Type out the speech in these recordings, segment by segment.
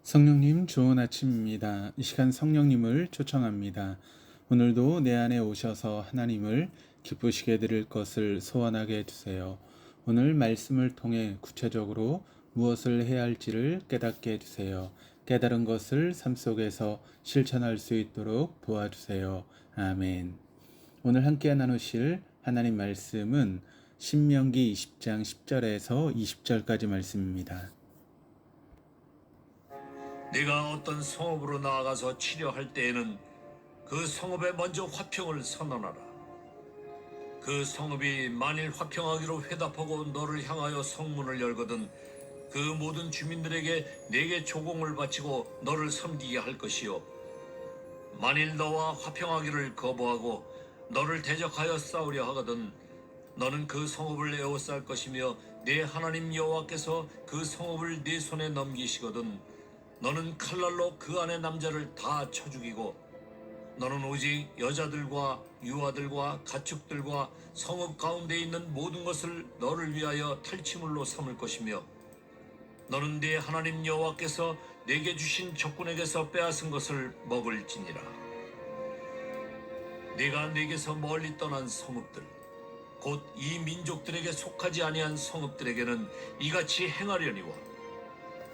성령님 좋은 아침입니다. 이 시간 성령님을 초청합니다. 오늘도 내 안에 오셔서 하나님을 기쁘시게 드릴 것을 소원하게 해주세요. 오늘 말씀을 통해 구체적으로 무엇을 해야 할지를 깨닫게 해주세요. 깨달은 것을 삶 속에서 실천할 수 있도록 도와주세요. 아멘. 오늘 함께 나누실 하나님 말씀은 신명기 20장 10절에서 20절까지 말씀입니다. 네가 어떤 성읍으로 나아가서 치료할 때에는 그 성읍에 먼저 화평을 선언하라. 그 성읍이 만일 화평하기로 회답하고 너를 향하여 성문을 열거든 그 모든 주민들에게 네게 조공을 바치고 너를 섬기게 할 것이요, 만일 너와 화평하기를 거부하고 너를 대적하여 싸우려 하거든 너는 그 성읍을 에워쌀 것이며 네 하나님 여호와께서 그 성읍을 네 손에 넘기시거든 너는 칼날로 그 안의 남자를 다 쳐 죽이고 너는 오직 여자들과 유아들과 가축들과 성읍 가운데 있는 모든 것을 너를 위하여 탈취물로 삼을 것이며 너는 네 하나님 여호와께서 네게 주신 적군에게서 빼앗은 것을 먹을지니라. 네가 네게서 멀리 떠난 성읍들 곧 이 민족들에게 속하지 아니한 성읍들에게는 이같이 행하려니와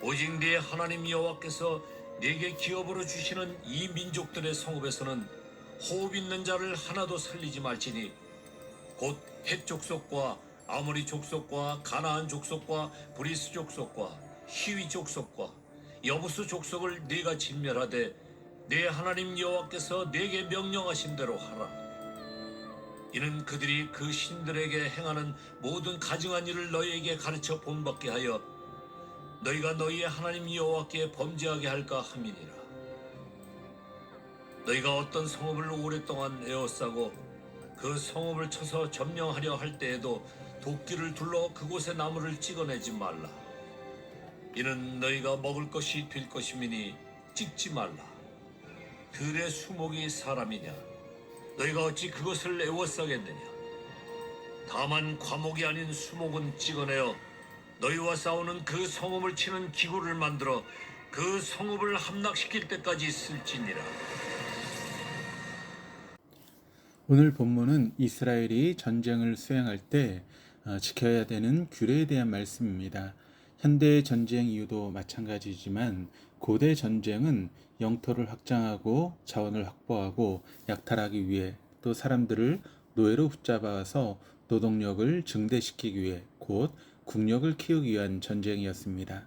오직 네 하나님 여호와께서 네게 기업으로 주시는 이 민족들의 성읍에서는 호흡 있는 자를 하나도 살리지 말지니 곧 헷 족속과 아모리 족속과 가나안 족속과 브리스 족속과 히위 족속과 여부스 족속을 네가 진멸하되 네 하나님 여호와께서 네게 명령하신 대로 하라. 이는 그들이 그 신들에게 행하는 모든 가증한 일을 너희에게 가르쳐 본받게 하여 너희가 너희의 하나님 여호와께 범죄하게 할까 함이니라. 너희가 어떤 성읍을 오랫동안 에워싸고 그 성읍을 쳐서 점령하려 할 때에도 도끼를 둘러 그곳의 나무를 찍어내지 말라. 이는 너희가 먹을 것이 될 것임이니 찍지 말라. 들의 수목이 사람이냐? 너희가 어찌 그것을 에워싸겠느냐? 다만 과목이 아닌 수목은 찍어내어 너희와 싸우는 그 성읍을 치는 기구를 만들어 그 성읍을 함락시킬 때까지 쓸지니라. 오늘 본문은 이스라엘이 전쟁을 수행할 때 지켜야 되는 규례에 대한 말씀입니다. 현대의 전쟁 이유도 마찬가지지만 고대 전쟁은 영토를 확장하고 자원을 확보하고 약탈하기 위해 또 사람들을 노예로 붙잡아서 노동력을 증대시키기 위해 곧 국력을 키우기 위한 전쟁이었습니다.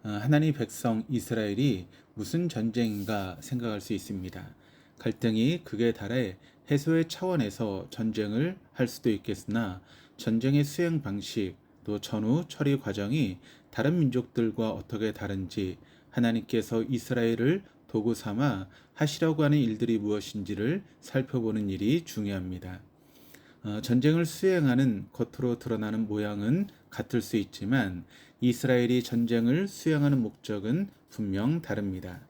하나님 백성 이스라엘이 무슨 전쟁인가 생각할 수 있습니다. 갈등이 극에 달해 해소의 차원에서 전쟁을 할 수도 있겠으나 전쟁의 수행 방식 또 전후 처리 과정이 다른 민족들과 어떻게 다른지 하나님께서 이스라엘을 도구 삼아 하시려고 하는 일들이 무엇인지를 살펴보는 일이 중요합니다. 전쟁을 수행하는 겉으로 드러나는 모양은 같을 수 있지만 이스라엘이 전쟁을 수행하는 목적은 분명 다릅니다.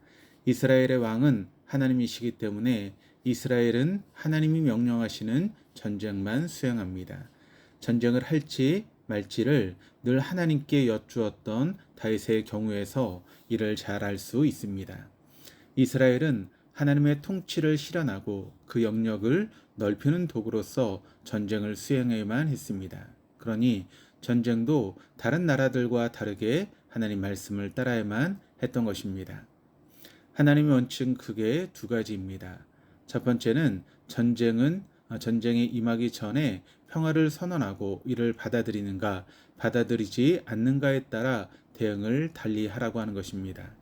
이스라엘의 왕은 하나님이시기 때문에 이스라엘은 하나님이 명령하시는 전쟁만 수행합니다. 전쟁을 할지 말지를 늘 하나님께 여쭈었던 다윗의 경우에서 이를 잘 알 수 있습니다. 이스라엘은 하나님의 통치를 실현하고 그 영역을 넓히는 도구로서 전쟁을 수행해야만 했습니다. 그러니 전쟁도 다른 나라들과 다르게 하나님 말씀을 따라야만 했던 것입니다. 하나님의 원칙은 크게 두 가지입니다. 첫 번째는 전쟁에 임하기 전에 평화를 선언하고 이를 받아들이는가 받아들이지 않는가에 따라 대응을 달리하라고 하는 것입니다.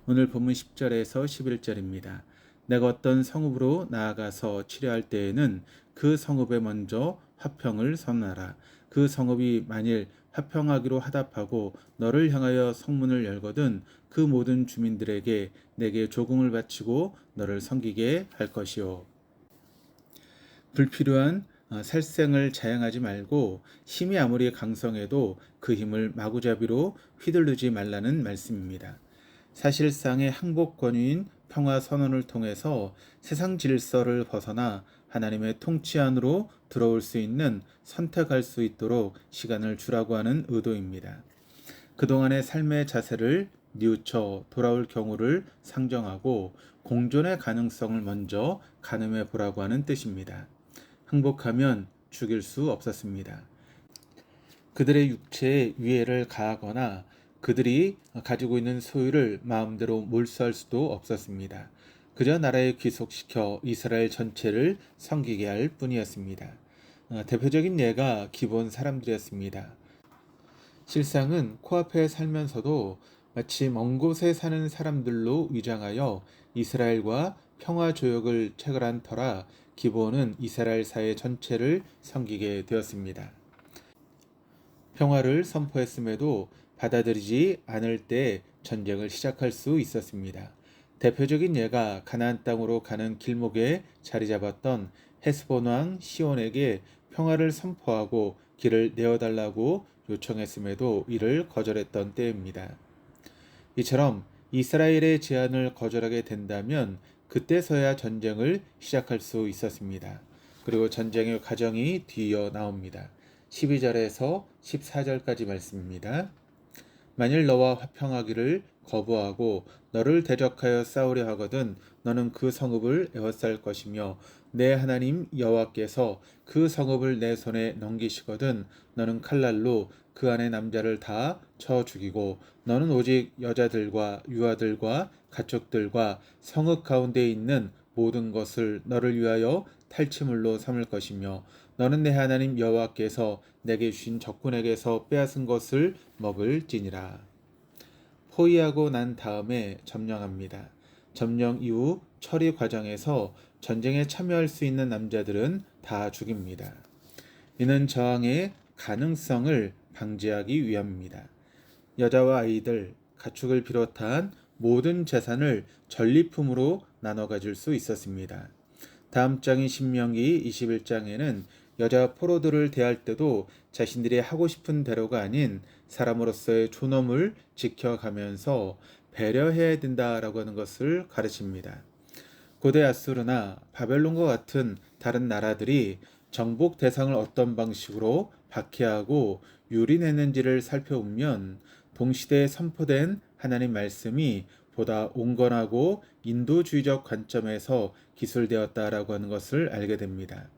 오늘 본문 10절에서 11절입니다. 내가 어떤 성읍으로 나아가서 치료할 때에는 그 성읍에 먼저 화평을 선언하라. 그 성읍이 만일 화평하기로 하답하고 너를 향하여 성문을 열거든 그 모든 주민들에게 내게 조공을 바치고 너를 섬기게 할 것이요. 불필요한 살생을 자행하지 말고 힘이 아무리 강성해도 그 힘을 마구잡이로 휘둘르지 말라는 말씀입니다. 사실상의 항복 권위인 평화 선언을 통해서 세상 질서를 벗어나 하나님의 통치 안으로 들어올 수 있는 선택할 수 있도록 시간을 주라고 하는 의도입니다. 그동안의 삶의 자세를 뉘우쳐 돌아올 경우를 상정하고 공존의 가능성을 먼저 가늠해 보라고 하는 뜻입니다. 항복하면 죽일 수 없었습니다. 그들의 육체에 위해를 가하거나 그들이 가지고 있는 소유를 마음대로 몰수할 수도 없었습니다. 그저 나라에 귀속시켜 이스라엘 전체를 섬기게 할 뿐이었습니다. 대표적인 예가 기본 사람들이었습니다. 실상은 코앞에 살면서도 마치 먼 곳에 사는 사람들로 위장하여 이스라엘과 평화 조약을 체결한 터라 기본은 이스라엘 사회 전체를 섬기게 되었습니다. 평화를 선포했음에도 받아들이지 않을 때 전쟁을 시작할 수 있었습니다. 대표적인 예가 가나안 땅으로 가는 길목에 자리 잡았던 헤스본 왕 시온에게 평화를 선포하고 길을 내어달라고 요청했음에도 이를 거절했던 때입니다. 이처럼 이스라엘의 제안을 거절하게 된다면 그때서야 전쟁을 시작할 수 있었습니다. 그리고 전쟁의 과정이 뒤이어 나옵니다. 12절에서 14절까지 말씀입니다. 만일 너와 화평하기를 거부하고 너를 대적하여 싸우려 하거든 너는 그 성읍을 에워쌀 것이며 내 하나님 여호와께서 그 성읍을 내 손에 넘기시거든 너는 칼날로 그 안의 남자를 다 쳐 죽이고 너는 오직 여자들과 유아들과 가축들과 성읍 가운데 있는 모든 것을 너를 위하여 탈취물로 삼을 것이며 너는 내 하나님 여호와께서 내게 주신 적군에게서 빼앗은 것을 먹을지니라. 포위하고 난 다음에 점령합니다. 점령 이후 처리 과정에서 전쟁에 참여할 수 있는 남자들은 다 죽입니다. 이는 저항의 가능성을 방지하기 위함입니다. 여자와 아이들, 가축을 비롯한 모든 재산을 전리품으로 나눠 가질 수 있었습니다. 다음 장인 신명기 21장에는 여자 포로들을 대할 때도 자신들이 하고 싶은 대로가 아닌 사람으로서의 존엄을 지켜가면서 배려해야 된다라고 하는 것을 가르칩니다. 고대 아수르나 바벨론과 같은 다른 나라들이 정복 대상을 어떤 방식으로 박해하고 유린했는지를 살펴보면 동시대에 선포된 하나님 말씀이 보다 온건하고 인도주의적 관점에서 기술되었다라고 하는 것을 알게 됩니다.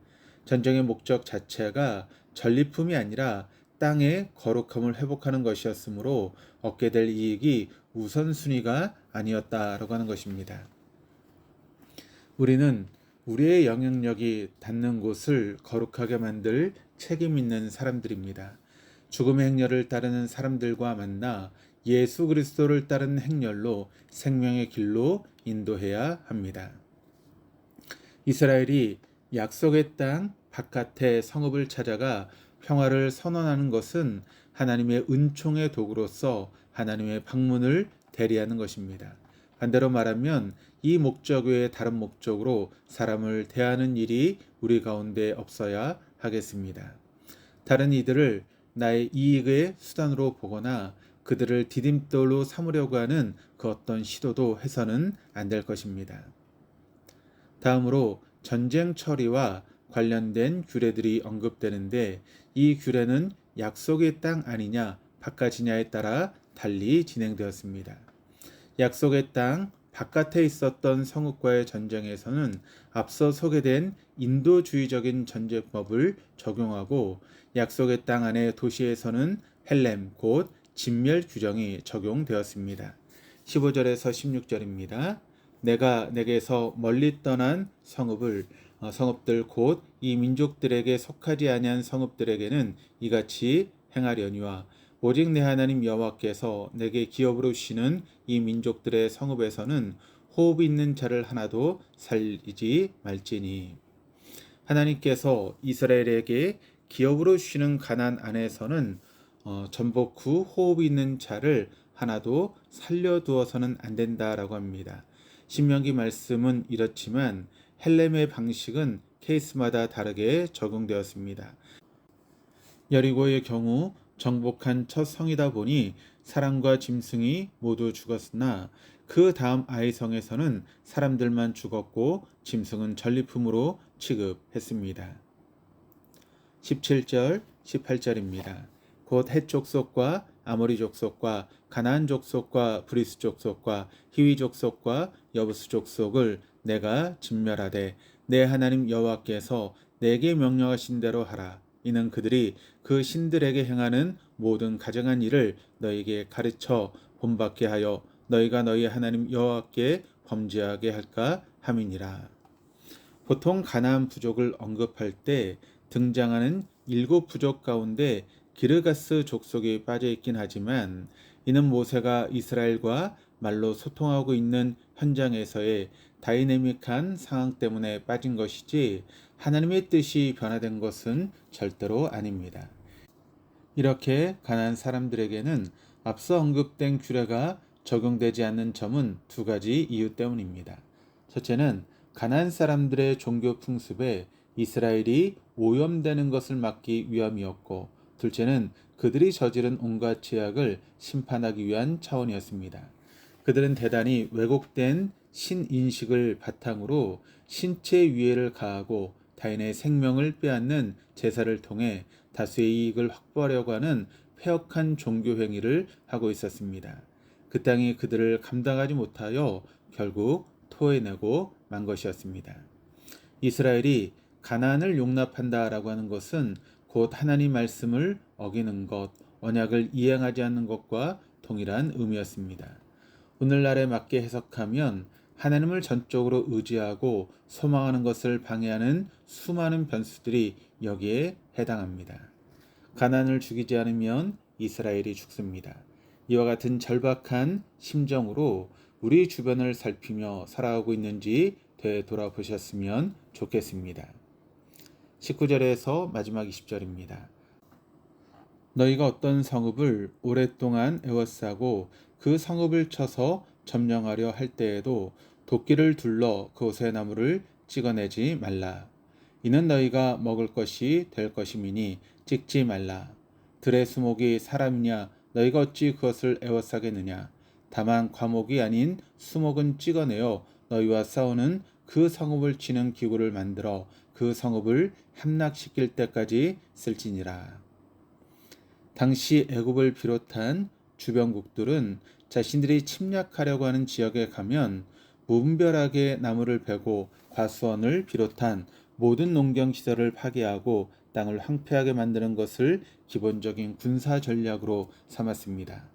전쟁의 목적 자체가 전리품이 아니라 땅의 거룩함을 회복하는 것이었으므로 얻게 될 이익이 우선순위가 아니었다라고 하는 것입니다. 우리는 우리의 영향력이 닿는 곳을 거룩하게 만들 책임 있는 사람들입니다. 죽음의 행렬을 따르는 사람들과 만나 예수 그리스도를 따르는 행렬로 생명의 길로 인도해야 합니다. 이스라엘이 약속의 땅 바깥의 성읍을 찾아가 평화를 선언하는 것은 하나님의 은총의 도구로서 하나님의 방문을 대리하는 것입니다. 반대로 말하면 이 목적 외에 다른 목적으로 사람을 대하는 일이 우리 가운데 없어야 하겠습니다. 다른 이들을 나의 이익의 수단으로 보거나 그들을 디딤돌로 삼으려고 하는 그 어떤 시도도 해서는 안 될 것입니다. 다음으로 전쟁 처리와 관련된 규례들이 언급되는데 이 규례는 약속의 땅 아니냐 바깥이냐에 따라 달리 진행되었습니다. 약속의 땅 바깥에 있었던 성읍과의 전쟁에서는 앞서 소개된 인도주의적인 전쟁법을 적용하고 약속의 땅 안의 도시에서는 헬렘 곧 진멸 규정이 적용되었습니다. 15절에서 16절입니다. 내가 내게서 멀리 떠난 성읍들 곧 이 민족들에게 속하지 아니한 성읍들에게는 이같이 행하려니와 오직 내 하나님 여호와께서 내게 기업으로 주시는 이 민족들의 성읍에서는 호흡 있는 자를 하나도 살리지 말지니. 하나님께서 이스라엘에게 기업으로 주시는 가나안 안에서는 전복 후 호흡 있는 자를 하나도 살려두어서는 안 된다라고 합니다. 신명기 말씀은 이렇지만 헬렘의 방식은 케이스마다 다르게 적용되었습니다. 여리고의 경우 정복한 첫 성이다 보니 사람과 짐승이 모두 죽었으나 그 다음 아이성에서는 사람들만 죽었고 짐승은 전리품으로 취급했습니다. 17절, 18절입니다. 곧 헷 족속과 아모리 족속과 가나안 족속과 브리스 족속과 히위 족속과 여부스 족속을 내가 진멸하되 내 하나님 여호와께서 내게 명령하신 대로 하라. 이는 그들이 그 신들에게 행하는 모든 가증한 일을 너희에게 가르쳐 본받게 하여 너희가 너희 하나님 여호와께 범죄하게 할까 함이니라. 보통 가나안 부족을 언급할 때 등장하는 7부족 가운데 기르가스 족속이 빠져 있긴 하지만 이는 모세가 이스라엘과 말로 소통하고 있는 현장에서의 다이내믹한 상황 때문에 빠진 것이지 하나님의 뜻이 변화된 것은 절대로 아닙니다. 이렇게 가나안 사람들에게는 앞서 언급된 규례가 적용되지 않는 점은 두 가지 이유 때문입니다. 첫째는 가나안 사람들의 종교 풍습에 이스라엘이 오염되는 것을 막기 위함이었고, 둘째는 그들이 저지른 온갖 죄악을 심판하기 위한 차원이었습니다. 그들은 대단히 왜곡된 신인식을 바탕으로 신체 위해를 가하고 타인의 생명을 빼앗는 제사를 통해 다수의 이익을 확보하려고 하는 폐역한 종교 행위를 하고 있었습니다. 그 땅이 그들을 감당하지 못하여 결국 토해내고 만 것이었습니다. 이스라엘이 가나안을 용납한다라고 하는 것은 곧 하나님 말씀을 어기는 것, 언약을 이행하지 않는 것과 동일한 의미였습니다. 오늘날에 맞게 해석하면 하나님을 전적으로 의지하고 소망하는 것을 방해하는 수많은 변수들이 여기에 해당합니다. 가나안을 죽이지 않으면 이스라엘이 죽습니다. 이와 같은 절박한 심정으로 우리 주변을 살피며 살아가고 있는지 되돌아보셨으면 좋겠습니다. 19절에서 마지막 20절입니다. 너희가 어떤 성읍을 오랫동안 에워싸고 그 성읍을 쳐서 점령하려 할 때에도 도끼를 둘러 그곳의 나무를 찍어내지 말라. 이는 너희가 먹을 것이 될 것임이니 찍지 말라. 들의 수목이 사람이냐 너희가 어찌 그것을 에워싸겠느냐. 다만 과목이 아닌 수목은 찍어내어 너희와 싸우는 그 성읍을 치는 기구를 만들어 그 성읍을 함락시킬 때까지 쓸지니라. 당시 애굽을 비롯한 주변국들은 자신들이 침략하려고 하는 지역에 가면 무분별하게 나무를 베고 과수원을 비롯한 모든 농경시설을 파괴하고 땅을 황폐하게 만드는 것을 기본적인 군사 전략으로 삼았습니다.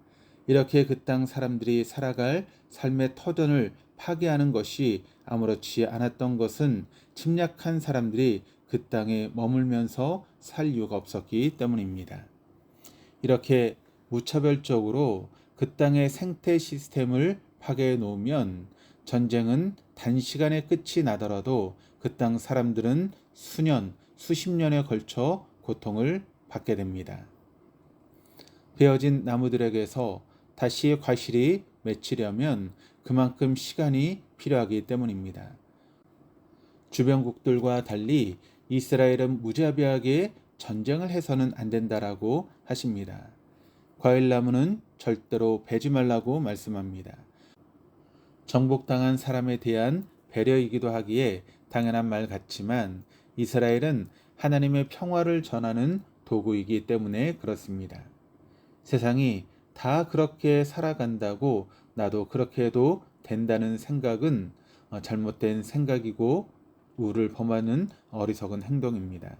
이렇게 그 땅 사람들이 살아갈 삶의 터전을 파괴하는 것이 아무렇지 않았던 것은 침략한 사람들이 그 땅에 머물면서 살 이유가 없었기 때문입니다. 이렇게 무차별적으로 그 땅의 생태 시스템을 파괴해 놓으면 전쟁은 단시간에 끝이 나더라도 그 땅 사람들은 수년, 수십 년에 걸쳐 고통을 받게 됩니다. 베어진 나무들에게서 다시 과실이 맺히려면 그만큼 시간이 필요하기 때문입니다. 주변국들과 달리 이스라엘은 무자비하게 전쟁을 해서는 안 된다라고 하십니다. 과일나무는 절대로 베지 말라고 말씀합니다. 정복당한 사람에 대한 배려이기도 하기에 당연한 말 같지만 이스라엘은 하나님의 평화를 전하는 도구이기 때문에 그렇습니다. 세상이 다 그렇게 살아간다고 나도 그렇게 해도 된다는 생각은 잘못된 생각이고 우를 범하는 어리석은 행동입니다.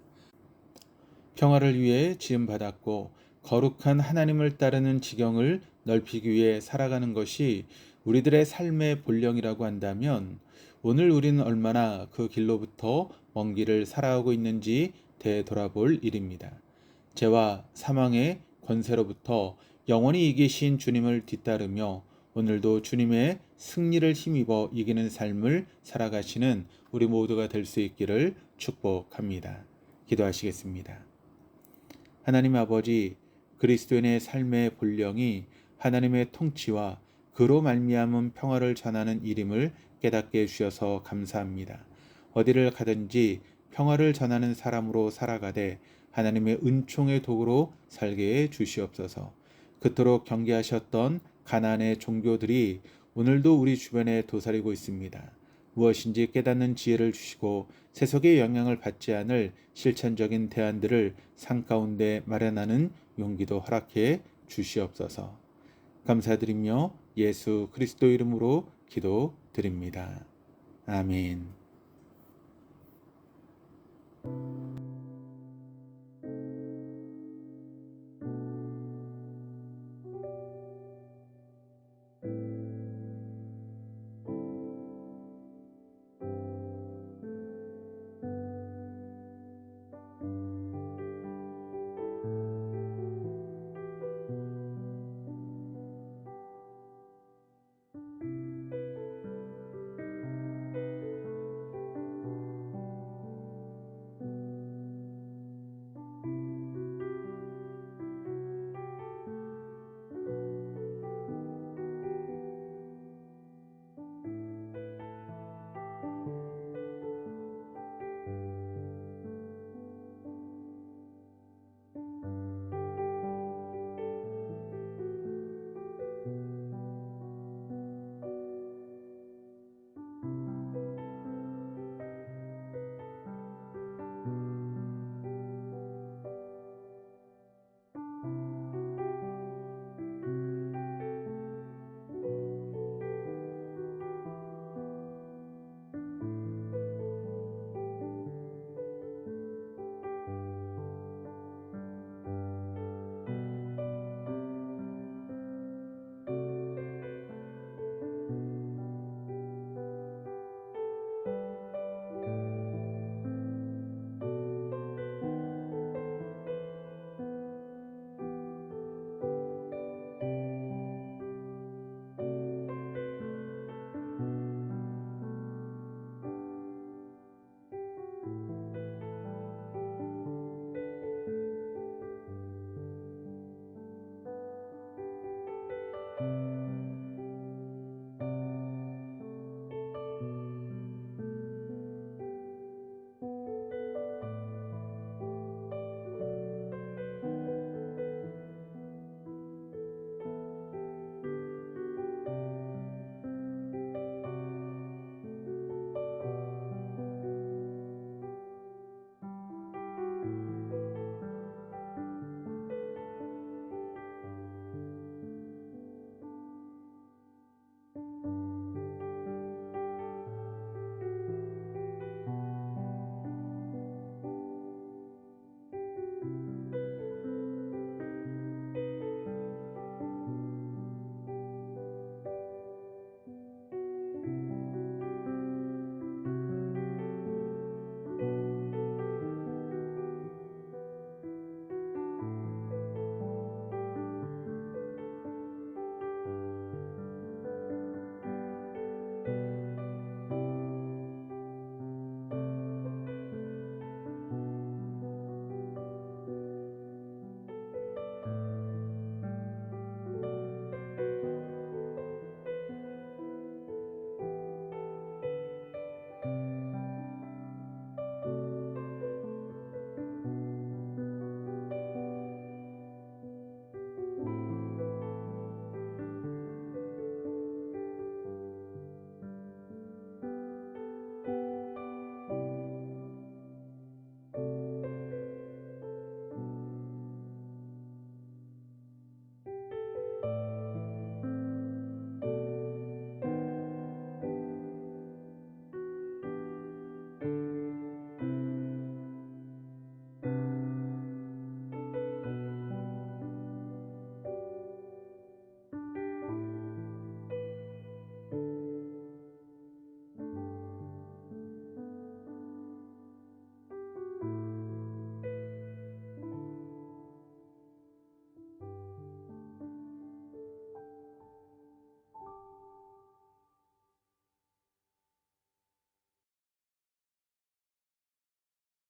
평화를 위해 지음받았고 거룩한 하나님을 따르는 지경을 넓히기 위해 살아가는 것이 우리들의 삶의 본령이라고 한다면 오늘 우리는 얼마나 그 길로부터 먼 길을 살아가고 있는지 되돌아볼 일입니다. 죄와 사망의 권세로부터 영원히 이기신 주님을 뒤따르며 오늘도 주님의 승리를 힘입어 이기는 삶을 살아가시는 우리 모두가 될 수 있기를 축복합니다. 기도하시겠습니다. 하나님 아버지, 그리스도인의 삶의 본령이 하나님의 통치와 그로 말미암은 평화를 전하는 일임을 깨닫게 해주셔서 감사합니다. 어디를 가든지 평화를 전하는 사람으로 살아가되 하나님의 은총의 도구로 살게 해 주시옵소서. 그토록 경계하셨던 가나안의 종교들이 오늘도 우리 주변에 도사리고 있습니다. 무엇인지 깨닫는 지혜를 주시고 세속의 영향을 받지 않을 실천적인 대안들을 산 가운데 마련하는 용기도 허락해 주시옵소서. 감사드리며 예수 그리스도 이름으로 기도드립니다. 아멘.